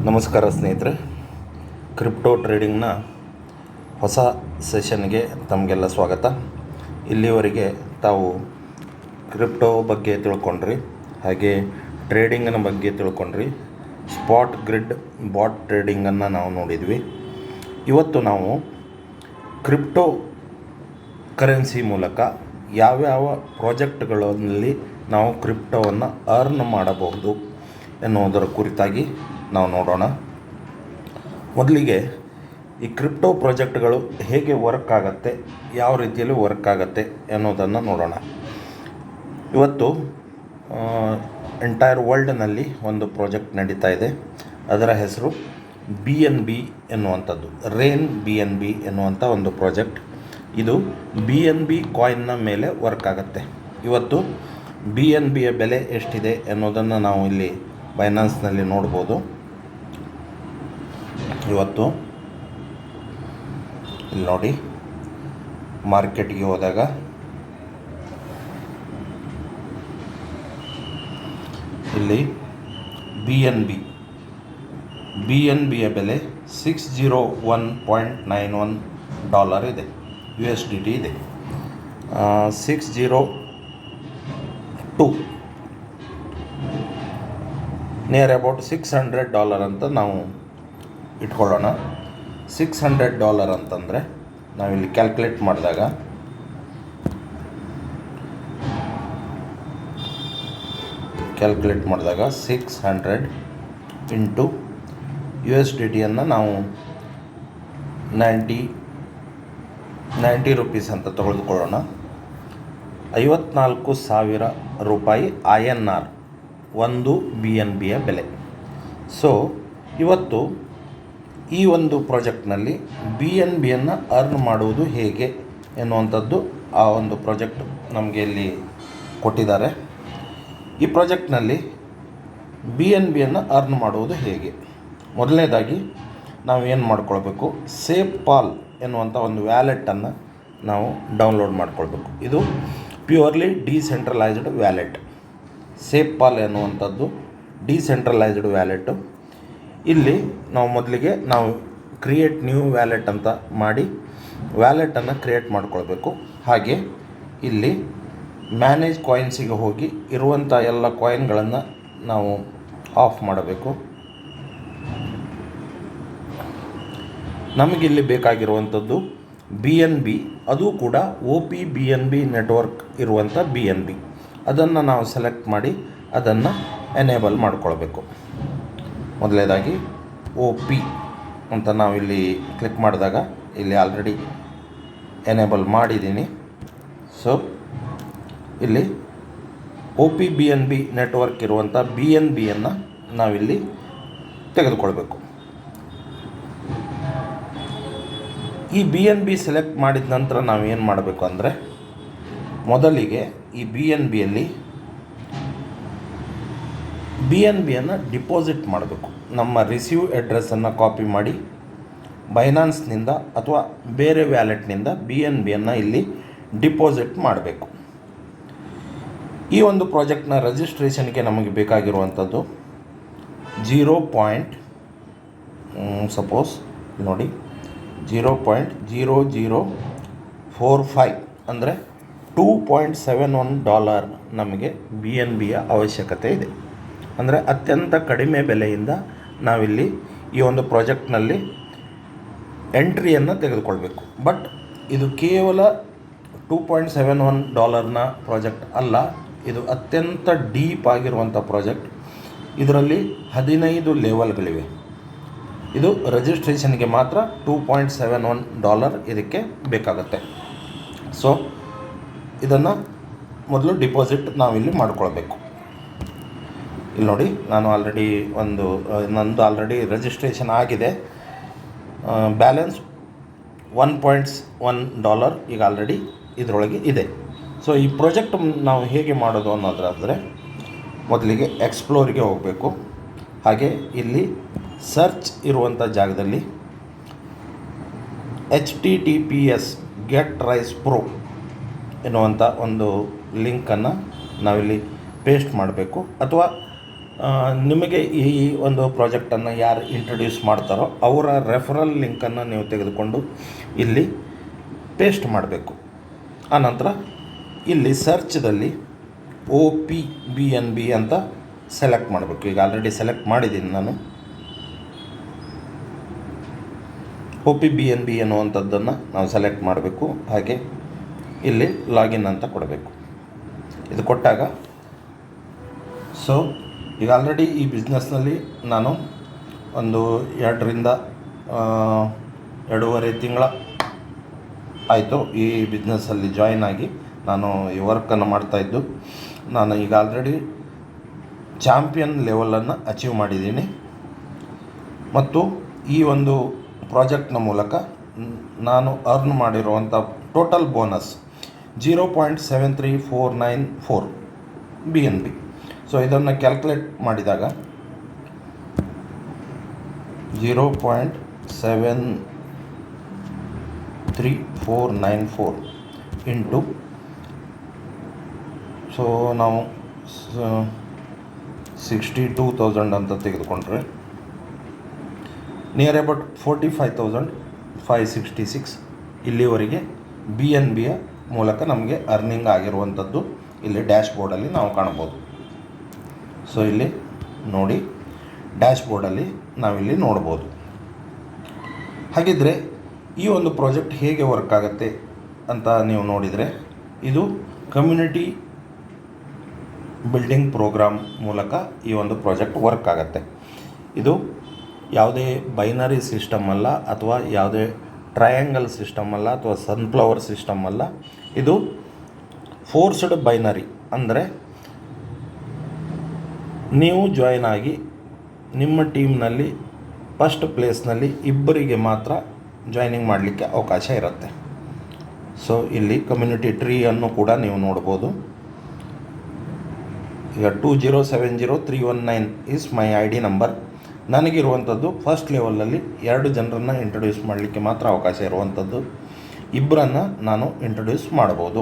ನಮಸ್ಕಾರ ಸ್ನೇಹಿತರೆ, ಕ್ರಿಪ್ಟೋ ಟ್ರೇಡಿಂಗ್ನ ಹೊಸ ಸೆಷನ್ಗೆ ತಮಗೆಲ್ಲ ಸ್ವಾಗತ. ಇಲ್ಲಿವರೆಗೆ ತಾವು ಕ್ರಿಪ್ಟೋ ಬಗ್ಗೆ ತಿಳ್ಕೊಂಡ್ರಿ, ಹಾಗೆ ಟ್ರೇಡಿಂಗಿನ ಬಗ್ಗೆ ತಿಳ್ಕೊಂಡ್ರಿ. ಸ್ಪಾಟ್ ಗ್ರಿಡ್ ಬಾಟ್ ಟ್ರೇಡಿಂಗನ್ನು ನಾವು ನೋಡಿದ್ವಿ. ಇವತ್ತು ನಾವು ಕ್ರಿಪ್ಟೋ ಕರೆನ್ಸಿ ಮೂಲಕ ಯಾವ್ಯಾವ ಪ್ರಾಜೆಕ್ಟ್ಗಳಲ್ಲಿ ನಾವು ಕ್ರಿಪ್ಟೋವನ್ನು ಅರ್ನ್ ಮಾಡಬಹುದು ಎನ್ನುವುದರ ಕುರಿತಾಗಿ ನಾವು ನೋಡೋಣ. ಮೊದಲಿಗೆ ಈ ಕ್ರಿಪ್ಟೋ ಪ್ರಾಜೆಕ್ಟ್ಗಳು ಹೇಗೆ ವರ್ಕ್ ಆಗುತ್ತೆ, ಯಾವ ರೀತಿಯಲ್ಲಿ ವರ್ಕ್ ಆಗುತ್ತೆ ಅನ್ನೋದನ್ನು ನೋಡೋಣ. ಇವತ್ತು ಎಂಟೈರ್ ವರ್ಲ್ಡ್ನಲ್ಲಿ ಒಂದು ಪ್ರಾಜೆಕ್ಟ್ ನಡೀತಾ ಇದೆ. ಅದರ ಹೆಸರು BNB ಎನ್ನುವಂಥದ್ದು, ರೇನ್ BNB ಎನ್ನುವಂಥ ಒಂದು ಪ್ರಾಜೆಕ್ಟ್. ಇದು BNB ಕಾಯಿನ್ನ ಮೇಲೆ ವರ್ಕ್ ಆಗುತ್ತೆ. ಇವತ್ತು BNBಯ ಬೆಲೆ ಎಷ್ಟಿದೆ ಅನ್ನೋದನ್ನು ನಾವು ಇಲ್ಲಿ ಬೈನಾನ್ಸ್ನಲ್ಲಿ ನೋಡ್ಬೋದು. ಇವತ್ತು ಇಲ್ಲಿ ನೋಡಿ, ಮಾರ್ಕೆಟ್ಗೆ ಹೋದಾಗ ಇಲ್ಲಿ BNBಯ ಬೆಲೆ $601.91 ಇದೆ, USDT ಇದೆ. 602 ನಿಯರ್ ಅಬೌಟ್ $600 ಅಂತ ನಾವು ಇಟ್ಕೊಳ್ಳೋಣ. $600 ಅಂತಂದರೆ ನಾವಿಲ್ಲಿ ಕ್ಯಾಲ್ಕುಲೇಟ್ ಮಾಡಿದಾಗ $600 ಇಂಟು USDTಯನ್ನು ನಾವು 90 ರೂಪೀಸ್ ಅಂತ ತೆಗೆದುಕೊಳ್ಳೋಣ. 54,000 ರೂಪಾಯಿ INR ಒಂದು BNBಯ ಬೆಲೆ. ಸೊ ಇವತ್ತು ಈ ಒಂದು ಪ್ರಾಜೆಕ್ಟ್ನಲ್ಲಿ BNBಯನ್ನು ಅರ್ನ್ ಮಾಡುವುದು ಹೇಗೆ ಎನ್ನುವಂಥದ್ದು ಆ ಒಂದು ಪ್ರಾಜೆಕ್ಟ್ ನಮಗೆ ಇಲ್ಲಿ ಕೊಟ್ಟಿದ್ದಾರೆ. ಈ ಪ್ರಾಜೆಕ್ಟ್ನಲ್ಲಿ BNBಯನ್ನು ಅರ್ನ್ ಮಾಡುವುದು ಹೇಗೆ? ಮೊದಲನೇದಾಗಿ ನಾವು ಏನು ಮಾಡ್ಕೊಳ್ಬೇಕು, ಸೇಫ್ಪಾಲ್ ಎನ್ನುವಂಥ ಒಂದು ವ್ಯಾಲೆಟನ್ನು ನಾವು ಡೌನ್ಲೋಡ್ ಮಾಡ್ಕೊಳ್ಬೇಕು. ಇದು ಪ್ಯೂರ್ಲಿ ಡಿಸೆಂಟ್ರಲೈಸ್ಡ್ ವ್ಯಾಲೆಟ್. ಸೇಫ್ಪಾಲ್ ಎನ್ನುವಂಥದ್ದು ಡಿಸೆಂಟ್ರಲೈಸ್ಡ್ ವ್ಯಾಲೆಟು. ಇಲ್ಲಿ ನಾವು ಮೊದಲಿಗೆ ಕ್ರಿಯೇಟ್ ನ್ಯೂ ವ್ಯಾಲೆಟ್ ಅಂತ ಮಾಡಿ ವ್ಯಾಲೆಟನ್ನು ಕ್ರಿಯೇಟ್ ಮಾಡ್ಕೊಳ್ಬೇಕು. ಹಾಗೆ ಇಲ್ಲಿ ಮ್ಯಾನೇಜ್ ಕಾಯಿನ್ಸಿಗೆ ಹೋಗಿ ಇರುವಂಥ ಎಲ್ಲ ಕಾಯಿನ್ಗಳನ್ನು ನಾವು ಆಫ್ ಮಾಡಬೇಕು. ನಮಗಿಲ್ಲಿ ಬೇಕಾಗಿರುವಂಥದ್ದು BNB, ಅದು ಕೂಡ OP-BNB ನೆಟ್ವರ್ಕ್ ಇರುವಂಥ BNB. ಅದನ್ನು ನಾವು ಸೆಲೆಕ್ಟ್ ಮಾಡಿ ಅದನ್ನು ಎನೇಬಲ್ ಮಾಡಿಕೊಳ್ಬೇಕು. ಮೊದಲನೇದಾಗಿ OP ಅಂತ ನಾವಿಲ್ಲಿ ಕ್ಲಿಕ್ ಮಾಡಿದಾಗ ಇಲ್ಲಿ ಆಲ್ರೆಡಿ ಎನೇಬಲ್ ಮಾಡಿದ್ದೀನಿ. ಸೊ ಇಲ್ಲಿ OP-BNB ನೆಟ್ವರ್ಕ್ ಇರುವಂಥ BNBಯನ್ನು ನಾವಿಲ್ಲಿ ತೆಗೆದುಕೊಳ್ಬೇಕು. ಈ BNB ಸೆಲೆಕ್ಟ್ ಮಾಡಿದ ನಂತರ ನಾವು ಏನು ಮಾಡಬೇಕು ಅಂದರೆ, ಮೊದಲಿಗೆ ಈ BNBಯನ್ನು ಡಿಪಾಸಿಟ್ ಮಾಡಬೇಕು. ನಮ್ಮ ರಿಸೀವ್ ಅಡ್ರೆಸ್ಸನ್ನು ಕಾಪಿ ಮಾಡಿ ಬೈನಾನ್ಸ್ನಿಂದ ಅಥವಾ ಬೇರೆ ವ್ಯಾಲೆಟ್ನಿಂದ BNBಯನ್ನು ಇಲ್ಲಿ ಡಿಪಾಸಿಟ್ ಮಾಡಬೇಕು. ಈ ಒಂದು ಪ್ರಾಜೆಕ್ಟ್ನ ರಿಜಿಸ್ಟ್ರೇಷನ್ಗೆ ನಮಗೆ ಬೇಕಾಗಿರುವಂಥದ್ದು 0.0045 ಅಂದರೆ $2.71 ನಮಗೆ BNBಯ ಅವಶ್ಯಕತೆ ಇದೆ. ಅಂದರೆ ಅತ್ಯಂತ ಕಡಿಮೆ ಬೆಲೆಯಿಂದ ನಾವಿಲ್ಲಿ ಈ ಒಂದು ಪ್ರಾಜೆಕ್ಟ್ನಲ್ಲಿ ಎಂಟ್ರಿಯನ್ನು ತೆಗೆದುಕೊಳ್ಬೇಕು. ಬಟ್ ಇದು ಕೇವಲ $2.71ನ ಪ್ರಾಜೆಕ್ಟ್ ಅಲ್ಲ, ಇದು ಅತ್ಯಂತ ಡೀಪ್ ಆಗಿರುವಂಥ ಪ್ರಾಜೆಕ್ಟ್. ಇದರಲ್ಲಿ 15 ಲೆವೆಲ್ಗಳಿವೆ. ಇದು ರಿಜಿಸ್ಟ್ರೇಷನ್ಗೆ ಮಾತ್ರ $2.71 ಇದಕ್ಕೆ ಬೇಕಾಗುತ್ತೆ. ಸೊ ಇದನ್ನು ಮೊದಲು ಡಿಪಾಸಿಟ್ ನಾವಿಲ್ಲಿ ಮಾಡ್ಕೊಳ್ಬೇಕು. ಇಲ್ಲಿ ನೋಡಿ, ನಾನು ನಂದು ಆಲ್ರೆಡಿ ರಿಜಿಸ್ಟ್ರೇಷನ್ ಆಗಿದೆ. ಬ್ಯಾಲೆನ್ಸ್ $1.1 ಈಗ ಆಲ್ರೆಡಿ ಇದರೊಳಗೆ ಇದೆ. ಸೊ ಈ ಪ್ರಾಜೆಕ್ಟ್ ನಾವು ಹೇಗೆ ಮಾಡೋದು ಅನ್ನೋದಾದರೆ, ಮೊದಲಿಗೆ ಎಕ್ಸ್ಪ್ಲೋರಿಗೆ ಹೋಗಬೇಕು. ಹಾಗೆ ಇಲ್ಲಿ ಸರ್ಚ್ ಇರುವಂಥ ಜಾಗದಲ್ಲಿ HTTPS ಗೆಟ್ ರೈಸ್ ಪ್ರೋ ಎನ್ನುವಂಥ ಒಂದು ಲಿಂಕನ್ನು ನಾವಿಲ್ಲಿ ಪೇಸ್ಟ್ ಮಾಡಬೇಕು. ಅಥವಾ ನಿಮಗೆ ಈ ಒಂದು ಪ್ರಾಜೆಕ್ಟನ್ನು ಯಾರು ಇಂಟ್ರಡ್ಯೂಸ್ ಮಾಡ್ತಾರೋ ಅವರ ರೆಫರಲ್ ಲಿಂಕನ್ನು ನೀವು ತೆಗೆದುಕೊಂಡು ಇಲ್ಲಿ ಪೇಸ್ಟ್ ಮಾಡಬೇಕು. ಆನಂತರ ಇಲ್ಲಿ ಸರ್ಚ್ದಲ್ಲಿ OPBNB ಅಂತ ಸೆಲೆಕ್ಟ್ ಮಾಡಬೇಕು. ಈಗ ಆಲ್ರೆಡಿ ಸೆಲೆಕ್ಟ್ ಮಾಡಿದ್ದೀನಿ ನಾನು. OPBNB ಅನ್ನುವಂಥದ್ದನ್ನು ನಾವು ಸೆಲೆಕ್ಟ್ ಮಾಡಬೇಕು. ಹಾಗೆ ಇಲ್ಲಿ ಲಾಗಿನ್ ಅಂತ ಕೊಡಬೇಕು. ಇದು ಕೊಟ್ಟಾಗ ಈಗ ಆಲ್ರೆಡಿ ಈ ಬಿಸ್ನೆಸ್ನಲ್ಲಿ ನಾನು ಒಂದು 2.5 ತಿಂಗಳ ಆಯಿತು ಈ ಬಿಸ್ನೆಸ್ಸಲ್ಲಿ ಜಾಯಿನ್ ಆಗಿ ನಾನು ಈ ವರ್ಕನ್ನು ಮಾಡ್ತಾಯಿದ್ದು. ನಾನು ಈಗ ಆಲ್ರೆಡಿ ಚಾಂಪಿಯನ್ ಲೆವೆಲನ್ನು ಅಚೀವ್ ಮಾಡಿದ್ದೀನಿ. ಮತ್ತು ಈ ಒಂದು ಪ್ರಾಜೆಕ್ಟ್ನ ಮೂಲಕ ನಾನು ಅರ್ನ್ ಮಾಡಿರುವಂಥ ಟೋಟಲ್ ಬೋನಸ್ 0.73494 BNB. ಸೊ ಇದನ್ನು ಕ್ಯಾಲ್ಕುಲೇಟ್ ಮಾಡಿದಾಗ 0.73494 ಇಂಟು ನಾವು 62,000 ಅಂತ ತೆಗೆದುಕೊಂಡ್ರೆ ನಿಯರ್ ಅಬೌಟ್ 45,566 ಇಲ್ಲಿವರೆಗೆ BNBಯ ಮೂಲಕ ನಮಗೆ ಅರ್ನಿಂಗ್ ಆಗಿರುವಂಥದ್ದು ಇಲ್ಲಿ ಡ್ಯಾಶ್ ಬೋರ್ಡಲ್ಲಿ ನಾವು ಕಾಣ್ಬೋದು. ಸೊ ಇಲ್ಲಿ ನೋಡಿ, ಡ್ಯಾಶ್ ಬೋರ್ಡಲ್ಲಿ ನಾವಿಲ್ಲಿ ನೋಡ್ಬೋದು. ಹಾಗಿದ್ದರೆ ಈ ಒಂದು ಪ್ರಾಜೆಕ್ಟ್ ಹೇಗೆ ವರ್ಕ್ ಆಗುತ್ತೆ ಅಂತ ನೀವು ನೋಡಿದರೆ, ಇದು ಕಮ್ಯುನಿಟಿ ಬಿಲ್ಡಿಂಗ್ ಪ್ರೋಗ್ರಾಮ್ ಮೂಲಕ ಈ ಒಂದು ಪ್ರಾಜೆಕ್ಟ್ ವರ್ಕ್ ಆಗುತ್ತೆ. ಇದು ಯಾವುದೇ ಬೈನರಿ ಸಿಸ್ಟಮ್ ಅಲ್ಲ, ಅಥವಾ ಯಾವುದೇ ಟ್ರಯಾಂಗಲ್ ಸಿಸ್ಟಮ್ ಅಲ್ಲ, ಅಥವಾ ಸನ್ಫ್ಲವರ್ ಸಿಸ್ಟಮ್ ಅಲ್ಲ. ಇದು ಫೋರ್ಸ್ಡ್ ಬೈನರಿ. ಅಂದರೆ ನೀವು ಜಾಯಿನ್ ಆಗಿ ನಿಮ್ಮ ಟೀಮ್ನಲ್ಲಿ ಫಸ್ಟ್ ಪ್ಲೇಸ್ನಲ್ಲಿ ಇಬ್ಬರಿಗೆ ಮಾತ್ರ ಜಾಯ್ನಿಂಗ್ ಮಾಡಲಿಕ್ಕೆ ಅವಕಾಶ ಇರುತ್ತೆ. ಸೊ ಇಲ್ಲಿ ಕಮ್ಯುನಿಟಿ ಟ್ರೀಯನ್ನು ಕೂಡ ನೀವು ನೋಡ್ಬೋದು. ಈಗ 2070319 ಈಸ್ ಮೈ ID ನಂಬರ್. ನನಗಿರುವಂಥದ್ದು ಫಸ್ಟ್ ಲೆವೆಲಲ್ಲಿ 2 ಜನರನ್ನು ಇಂಟ್ರೊಡ್ಯೂಸ್ ಮಾಡಲಿಕ್ಕೆ ಮಾತ್ರ ಅವಕಾಶ ಇರುವಂಥದ್ದು. ಇಬ್ಬರನ್ನು ನಾನು ಇಂಟ್ರೊಡ್ಯೂಸ್ ಮಾಡ್ಬೋದು.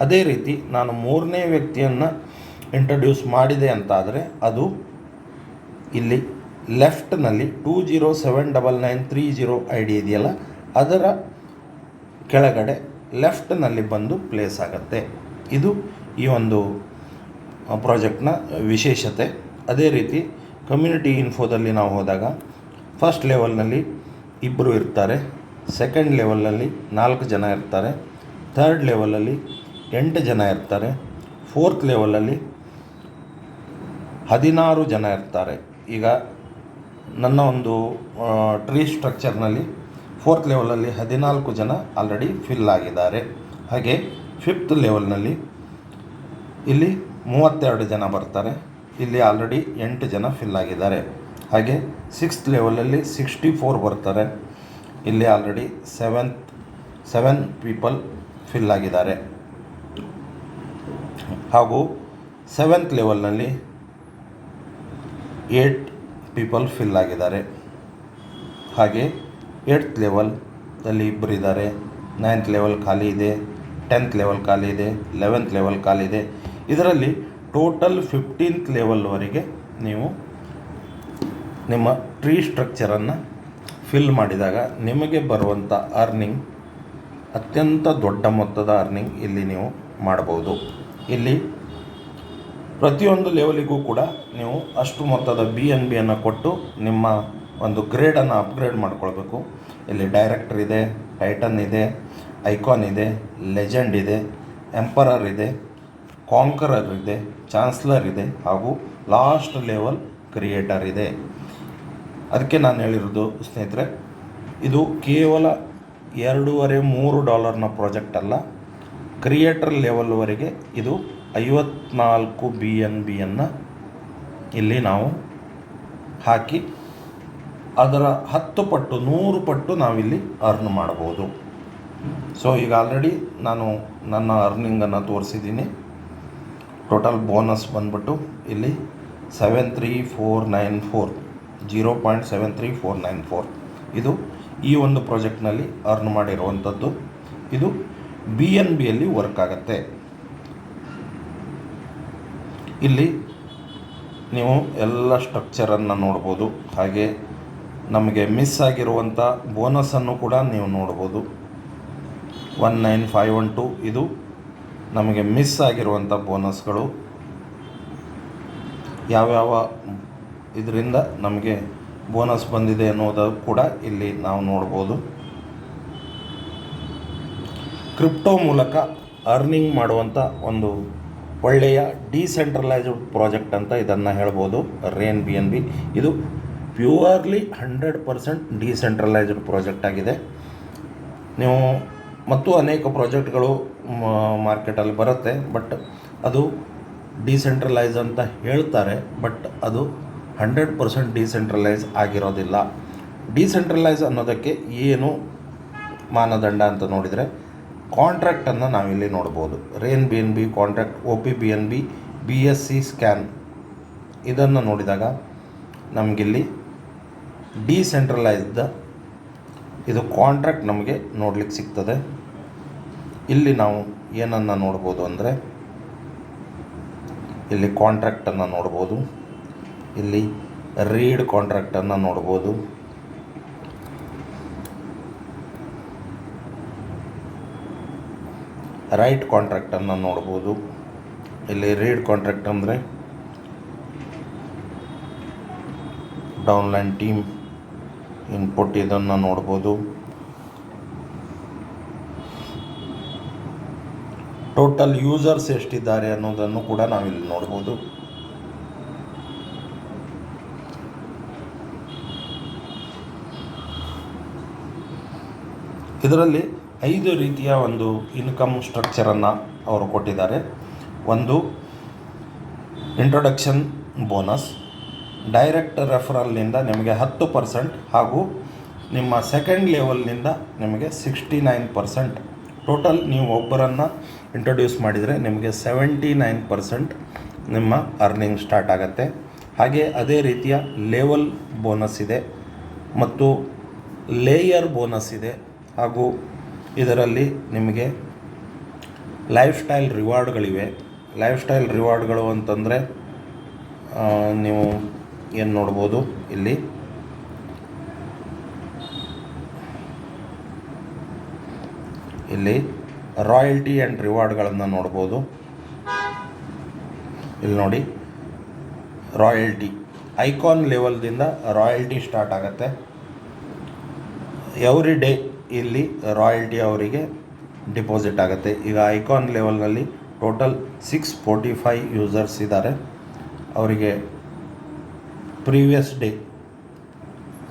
ಅದೇ ರೀತಿ ನಾನು 3ನೇ ವ್ಯಕ್ತಿಯನ್ನು ಇಂಟ್ರೊಡ್ಯೂಸ್ ಮಾಡಿದೆ ಅಂತಾದರೆ ಅದು ಇಲ್ಲಿ ಲೆಫ್ಟ್ನಲ್ಲಿ 2079930 ID ಇದೆಯಲ್ಲ, ಅದರ ಕೆಳಗಡೆ ಲೆಫ್ಟ್ನಲ್ಲಿ ಬಂದು ಪ್ಲೇಸ್ ಆಗುತ್ತೆ. ಇದು ಈ ಒಂದು ಪ್ರಾಜೆಕ್ಟ್ನ ವಿಶೇಷತೆ. ಅದೇ ರೀತಿ ಕಮ್ಯುನಿಟಿ ಇನ್ಫೋದಲ್ಲಿ ನಾವು ಹೋದಾಗ ಫಸ್ಟ್ ಲೆವೆಲ್ನಲ್ಲಿ 2 ಇರ್ತಾರೆ, ಸೆಕೆಂಡ್ ಲೆವೆಲಲ್ಲಿ 4 ಜನ ಇರ್ತಾರೆ, ಥರ್ಡ್ ಲೆವೆಲಲ್ಲಿ 8 ಜನ ಇರ್ತಾರೆ, ಫೋರ್ತ್ ಲೆವೆಲಲ್ಲಿ 16 ಜನ ಇರ್ತಾರೆ. ಈಗ ನನ್ನ ಒಂದು ಟ್ರೀ ಸ್ಟ್ರಕ್ಚರ್ನಲ್ಲಿ ಫೋರ್ತ್ ಲೆವೆಲಲ್ಲಿ 14 ಜನ ಆಲ್ರೆಡಿ ಫಿಲ್ ಆಗಿದ್ದಾರೆ. ಹಾಗೆ ಫಿಫ್ತ್ ಲೆವೆಲ್ನಲ್ಲಿ ಇಲ್ಲಿ 32 ಜನ ಬರ್ತಾರೆ. ಇಲ್ಲಿ ಆಲ್ರೆಡಿ 8 ಜನ ಫಿಲ್ ಆಗಿದ್ದಾರೆ. ಹಾಗೆ ಸಿಕ್ಸ್ತ್ ಲೆವೆಲಲ್ಲಿ 64 ಬರ್ತಾರೆ. ಇಲ್ಲಿ ಆಲ್ರೆಡಿ 7 ಪೀಪಲ್ ಫಿಲ್ ಆಗಿದ್ದಾರೆ. ಹಾಗೂ 7th ಲೆವೆಲ್ನಲ್ಲಿ 8 ಪೀಪಲ್ ಫಿಲ್ ಆಗಿದ್ದಾರೆ. ಹಾಗೆ 8th ಲೆವೆಲಲ್ಲಿ 2 ಇದ್ದಾರೆ. 9th ಲೆವೆಲ್ ಖಾಲಿ ಇದೆ, 10th ಲೆವೆಲ್ ಖಾಲಿ ಇದೆ, 11th ಲೆವೆಲ್ ಖಾಲಿ ಇದೆ. ಇದರಲ್ಲಿ ಟೋಟಲ್ 15th ಲೆವೆಲ್ವರೆಗೆ ನೀವು ನಿಮ್ಮ ಟ್ರೀ ಸ್ಟ್ರಕ್ಚರನ್ನು ಫಿಲ್ ಮಾಡಿದಾಗ ನಿಮಗೆ ಬರುವಂಥ ಅರ್ನಿಂಗ್ ಅತ್ಯಂತ ದೊಡ್ಡ ಮೊತ್ತದ ಅರ್ನಿಂಗ್ ಇಲ್ಲಿ ನೀವು ಮಾಡ್ಬೋದು. ಇಲ್ಲಿ ಪ್ರತಿಯೊಂದು ಲೆವೆಲಿಗೂ ಕೂಡ ನೀವು ಅಷ್ಟು ಮೊತ್ತದ BNBಯನ್ನು ಕೊಟ್ಟು ನಿಮ್ಮ ಒಂದು ಗ್ರೇಡನ್ನು ಅಪ್ಗ್ರೇಡ್ ಮಾಡ್ಕೊಳ್ಬೇಕು. ಇಲ್ಲಿ ಡೈರೆಕ್ಟರ್ ಇದೆ, ಟೈಟನ್ ಇದೆ, ಐಕಾನ್ ಇದೆ, ಲೆಜೆಂಡ್ ಇದೆ, ಎಂಪರರ್ ಇದೆ, ಕಾಂಕರರ್ ಇದೆ, ಚಾನ್ಸ್ಲರ್ ಇದೆ, ಹಾಗೂ ಲಾಸ್ಟ್ ಲೆವೆಲ್ ಕ್ರಿಯೇಟರ್ ಇದೆ. ಅದಕ್ಕೆ ನಾನು ಹೇಳಿರೋದು ಸ್ನೇಹಿತರೆ, ಇದು ಕೇವಲ $2.5-3 ಪ್ರಾಜೆಕ್ಟ್ ಅಲ್ಲ. ಕ್ರಿಯೇಟರ್ ಲೆವೆಲ್ವರೆಗೆ ಇದು 54 BNBಯನ್ನು ಇಲ್ಲಿ ನಾವು ಹಾಕಿ ಅದರ 10 ಪಟ್ಟು 100 ಪಟ್ಟು ನಾವಿಲ್ಲಿ ಅರ್ನ್ ಮಾಡ್ಬೋದು. ಸೊ ಈಗ ಆಲ್ರೆಡಿ ನಾನು ನನ್ನ ಅರ್ನಿಂಗನ್ನು ತೋರಿಸಿದ್ದೀನಿ. ಟೋಟಲ್ ಬೋನಸ್ ಬಂದ್ಬಿಟ್ಟು ಇಲ್ಲಿ 73494 0.73494 ಇದು ಈ ಒಂದು ಪ್ರಾಜೆಕ್ಟ್ನಲ್ಲಿ ಅರ್ನ್ ಮಾಡಿರುವಂಥದ್ದು. ಇದು BNBಯಲ್ಲಿ ವರ್ಕ್ ಆಗುತ್ತೆ. ಇಲ್ಲಿ ನೀವು ಎಲ್ಲ ಸ್ಟ್ರಕ್ಚರನ್ನು ನೋಡ್ಬೋದು. ಹಾಗೆ ನಮಗೆ ಮಿಸ್ ಆಗಿರುವಂಥ ಬೋನಸನ್ನು ಕೂಡ ನೀವು ನೋಡ್ಬೋದು. 19512 ಇದು ನಮಗೆ ಮಿಸ್ ಆಗಿರುವಂಥ ಬೋನಸ್ಗಳು. ಯಾವ್ಯಾವ ಇದರಿಂದ ನಮಗೆ ಬೋನಸ್ ಬಂದಿದೆ ಅನ್ನೋದು ಕೂಡ ಇಲ್ಲಿ ನಾವು ನೋಡ್ಬೋದು. ಕ್ರಿಪ್ಟೋ ಮೂಲಕ ಅರ್ನಿಂಗ್ ಮಾಡುವಂಥ ಒಂದು ಒಳ್ಳೆಯ ಡಿಸೆಂಟ್ರಲೈಸ್ಡ್ ಪ್ರಾಜೆಕ್ಟ್ ಅಂತ ಇದನ್ನು ಹೇಳ್ಬೋದು. ರೇನ್ BNB ಇದು ಪ್ಯೂರ್ಲಿ 100% ಡಿಸೆಂಟ್ರಲೈಸ್ಡ್ ಪ್ರಾಜೆಕ್ಟ್ ಆಗಿದೆ. ನೀವು ಮತ್ತು ಅನೇಕ ಪ್ರಾಜೆಕ್ಟ್ಗಳು ಮಾರ್ಕೆಟಲ್ಲಿ ಬರುತ್ತೆ, ಬಟ್ ಅದು ಡಿಸೆಂಟ್ರಲೈಸ್ ಅಂತ ಹೇಳ್ತಾರೆ, ಬಟ್ ಅದು 100% ಡಿಸೆಂಟ್ರಲೈಸ್ ಆಗಿರೋದಿಲ್ಲ. ಡಿಸೆಂಟ್ರಲೈಸ್ ಅನ್ನೋದಕ್ಕೆ ಏನು ಮಾನದಂಡ ಅಂತ ನೋಡಿದರೆ ಕಾಂಟ್ರಾಕ್ಟನ್ನು ನಾವಿಲ್ಲಿ ನೋಡ್ಬೋದು. Rain BNB contract, OP-BNB BSC scan ಇದನ್ನು ನೋಡಿದಾಗ ನಮಗಿಲ್ಲಿ ಡಿಸೆಂಟ್ರಲೈಸ್ಡ್ ಇದು ಕಾಂಟ್ರಾಕ್ಟ್ ನಮಗೆ ನೋಡ್ಲಿಕ್ಕೆ ಸಿಗ್ತದೆ. ಇಲ್ಲಿ ನಾವು ಏನನ್ನು ನೋಡ್ಬೋದು ಅಂದರೆ ಇಲ್ಲಿ ಕಾಂಟ್ರಾಕ್ಟನ್ನು ನೋಡ್ಬೋದು, ಇಲ್ಲಿ ರೀಡ್ ಕಾಂಟ್ರಾಕ್ಟನ್ನು ನೋಡ್ಬೋದು, ರೈಟ್ ಕಾಂಟ್ರಾಕ್ಟನ್ನು ನೋಡ್ಬೋದು. ಇಲ್ಲಿ ರೀಡ್ ಕಾಂಟ್ರಾಕ್ಟ್ ಅಂದರೆ ಡೌನ್ಲೈನ್ ಟೀಮ್ ಇನ್ಪುಟ್ ಇದನ್ನು ನೋಡ್ಬೋದು. ಟೋಟಲ್ ಯೂಸರ್ಸ್ ಎಷ್ಟಿದ್ದಾರೆ ಅನ್ನೋದನ್ನು ಕೂಡ ನಾವಿಲ್ಲಿ ನೋಡ್ಬೋದು. ಇದರಲ್ಲಿ 5 ರೀತಿಯ ಒಂದು ಇನ್ಕಮ್ ಸ್ಟ್ರಕ್ಚರನ್ನು ಅವರು ಕೊಟ್ಟಿದ್ದಾರೆ. ಒಂದು ಇಂಟ್ರೊಡಕ್ಷನ್ ಬೋನಸ್, ಡೈರೆಕ್ಟ್ ರೆಫರಲ್ನಿಂದ ನಿಮಗೆ 10% ಹಾಗೂ ನಿಮ್ಮ ಸೆಕೆಂಡ್ ಲೆವೆಲ್ನಿಂದ ನಿಮಗೆ 69%. ಟೋಟಲ್ ನೀವು ಒಬ್ಬರನ್ನು ಇಂಟ್ರೊಡ್ಯೂಸ್ ಮಾಡಿದರೆ ನಿಮಗೆ 79% ನಿಮ್ಮ ಅರ್ನಿಂಗ್ ಸ್ಟಾರ್ಟ್ ಆಗುತ್ತೆ. ಹಾಗೆ ಅದೇ ರೀತಿಯ ಲೆವೆಲ್ ಬೋನಸ್ ಇದೆ ಮತ್ತು ಲೇಯರ್ ಬೋನಸ್ ಇದೆ. ಹಾಗೂ ಇದರಲ್ಲಿ ನಿಮಗೆ ಲೈಫ್ ಸ್ಟೈಲ್ ರಿವಾರ್ಡ್ಗಳಿವೆ. ಲೈಫ್ ಸ್ಟೈಲ್ ರಿವಾರ್ಡ್ಗಳು ಅಂತಂದರೆ ನೀವು ಏನು ನೋಡ್ಬೋದು, ಇಲ್ಲಿ ರಾಯಲ್ಟಿ ಆ್ಯಂಡ್ ರಿವಾರ್ಡ್ಗಳನ್ನು ನೋಡ್ಬೋದು. ಇಲ್ಲಿ ನೋಡಿ, ರಾಯಲ್ಟಿ ಐಕಾನ್ ಲೆವೆಲ್ದಿಂದ ರಾಯಲ್ಟಿ ಸ್ಟಾರ್ಟ್ ಆಗುತ್ತೆ. ಎವ್ರಿ ಡೇ ಇಲ್ಲಿ ರಾಯಲ್ಟಿ ಅವರಿಗೆ ಡಿಪಾಸಿಟ್ ಆಗುತ್ತೆ. ಈಗ ಐಕಾನ್ ಲೆವೆಲ್ನಲ್ಲಿ ಟೋಟಲ್ 645 ಯೂಸರ್ಸ್ ಇದ್ದಾರೆ. ಅವರಿಗೆ ಪ್ರೀವಿಯಸ್ ಡೇ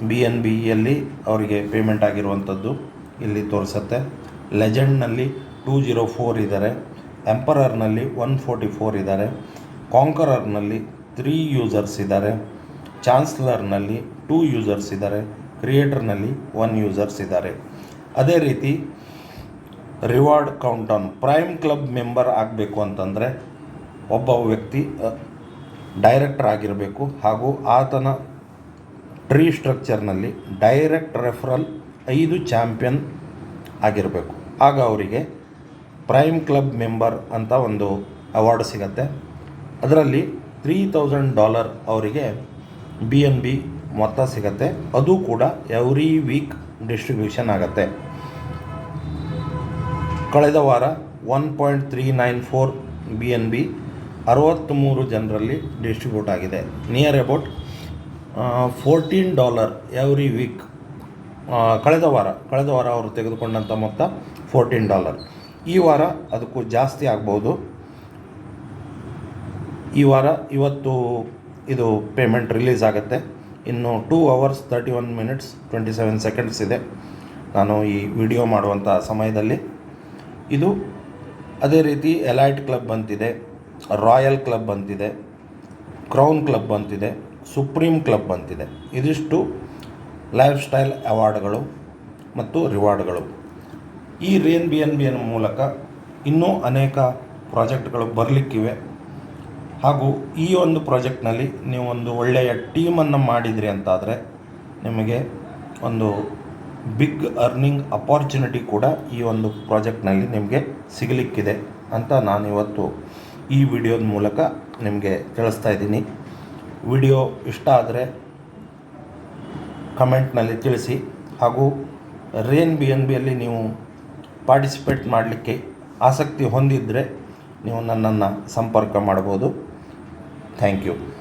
BNBಯಲ್ಲಿ ಅವರಿಗೆ ಪೇಮೆಂಟ್ ಆಗಿರುವಂಥದ್ದು ಇಲ್ಲಿ ತೋರಿಸುತ್ತೆ. ಲೆಜೆಂಡ್ನಲ್ಲಿ 204 ಇದ್ದಾರೆ, ಎಂಪರರ್ನಲ್ಲಿ 144 ಇದ್ದಾರೆ, ಕಾಂಕರರ್ನಲ್ಲಿ 3 ಯೂಸರ್ಸ್ ಇದ್ದಾರೆ, ಚಾನ್ಸ್ಲರ್ನಲ್ಲಿ 2 ಯೂಸರ್ಸ್ ಇದ್ದಾರೆ, ಕ್ರಿಯೇಟರ್ನಲ್ಲಿ 1 ಯೂಸರ್ಸ್ ಇದ್ದಾರೆ. ಅದೇ ರೀತಿ reward countdown, prime club member ಆಗಬೇಕು ಅಂತಂದರೆ ಒಬ್ಬ ವ್ಯಕ್ತಿ ಡೈರೆಕ್ಟರ್ ಆಗಿರಬೇಕು ಹಾಗೂ ಆತನ ಟ್ರೀ ಸ್ಟ್ರಕ್ಚರ್ನಲ್ಲಿ ಡೈರೆಕ್ಟ್ ರೆಫರಲ್ 5 ಚಾಂಪಿಯನ್ ಆಗಿರಬೇಕು. ಆಗ ಅವರಿಗೆ ಪ್ರೈಮ್ ಕ್ಲಬ್ ಮೆಂಬರ್ ಅಂತ ಒಂದು ಅವಾರ್ಡ್ ಸಿಗುತ್ತೆ. ಅದರಲ್ಲಿ $3000 ಅವರಿಗೆ BNB ಮೊತ್ತ ಸಿಗುತ್ತೆ. ಅದು ಕೂಡ ಎವ್ರಿ ವೀಕ್ ಡಿಸ್ಟ್ರಿಬ್ಯೂಷನ್ ಆಗುತ್ತೆ. ಕಳೆದ ವಾರ 1.394 BNB 63 ಜನರಲ್ಲಿ ಡಿಸ್ಟ್ರಿಬ್ಯೂಟ್ ಆಗಿದೆ. Near about $14 every week. ಕಳೆದ ವಾರ ಅವರು ತೆಗೆದುಕೊಂಡಂಥ ಮೊತ್ತ $14. ಈ ವಾರ ಅದಕ್ಕೂ ಜಾಸ್ತಿ ಆಗ್ಬೋದು. ಈ ವಾರ ಇವತ್ತು ಇದು ಪೇಮೆಂಟ್ ರಿಲೀಸ್ ಆಗುತ್ತೆ. ಇನ್ನು 2 hours 31 minutes 27 seconds ಇದೆ ನಾನು ಈ ವಿಡಿಯೋ ಮಾಡುವಂಥ ಸಮಯದಲ್ಲಿ. ಇದು ಅದೇ ರೀತಿ ಎಲೈಟ್ ಕ್ಲಬ್ ಅಂತಿದೆ, ರಾಯಲ್ ಕ್ಲಬ್ ಅಂತಿದೆ, ಕ್ರೌನ್ ಕ್ಲಬ್ ಅಂತಿದೆ, ಸುಪ್ರೀಂ ಕ್ಲಬ್ ಅಂತಿದೆ. ಇದಿಷ್ಟು ಲೈಫ್ ಸ್ಟೈಲ್ ಅವಾರ್ಡ್ಗಳು ಮತ್ತು ರಿವಾರ್ಡ್ಗಳು. ಈ ರೇನ್ BNB ಮೂಲಕ ಇನ್ನೂ ಅನೇಕ ಪ್ರಾಜೆಕ್ಟ್ಗಳು ಬರಲಿಕ್ಕಿವೆ. ಹಾಗೂ ಈ ಒಂದು ಪ್ರಾಜೆಕ್ಟ್ನಲ್ಲಿ ನೀವು ಒಂದು ಒಳ್ಳೆಯ ಟೀಮನ್ನು ಮಾಡಿದ್ರಿ ಅಂತಾದರೆ ನಿಮಗೆ ಒಂದು ಬಿಗ್ ಅರ್ನಿಂಗ್ ಅಪಾರ್ಚುನಿಟಿ ಕೂಡ ಈ ಒಂದು ಪ್ರಾಜೆಕ್ಟ್ನಲ್ಲಿ ನಿಮಗೆ ಸಿಗಲಿಕ್ಕಿದೆ ಅಂತ ನಾನು ಇವತ್ತು ಈ ವಿಡಿಯೋದ ಮೂಲಕ ನಿಮಗೆ ತಿಳಿಸ್ತಾ ಇದ್ದೀನಿ. ವಿಡಿಯೋ ಇಷ್ಟ ಆದರೆ ಕಮೆಂಟ್ನಲ್ಲಿ ತಿಳಿಸಿ. ಹಾಗೂ ರೇನ್ BNBಯಲ್ಲಿ ನೀವು ಪಾರ್ಟಿಸಿಪೇಟ್ ಮಾಡಲಿಕ್ಕೆ ಆಸಕ್ತಿ ಹೊಂದಿದ್ದರೆ ನೀವು ನನ್ನನ್ನು ಸಂಪರ್ಕ ಮಾಡ್ಬೋದು. Thank you.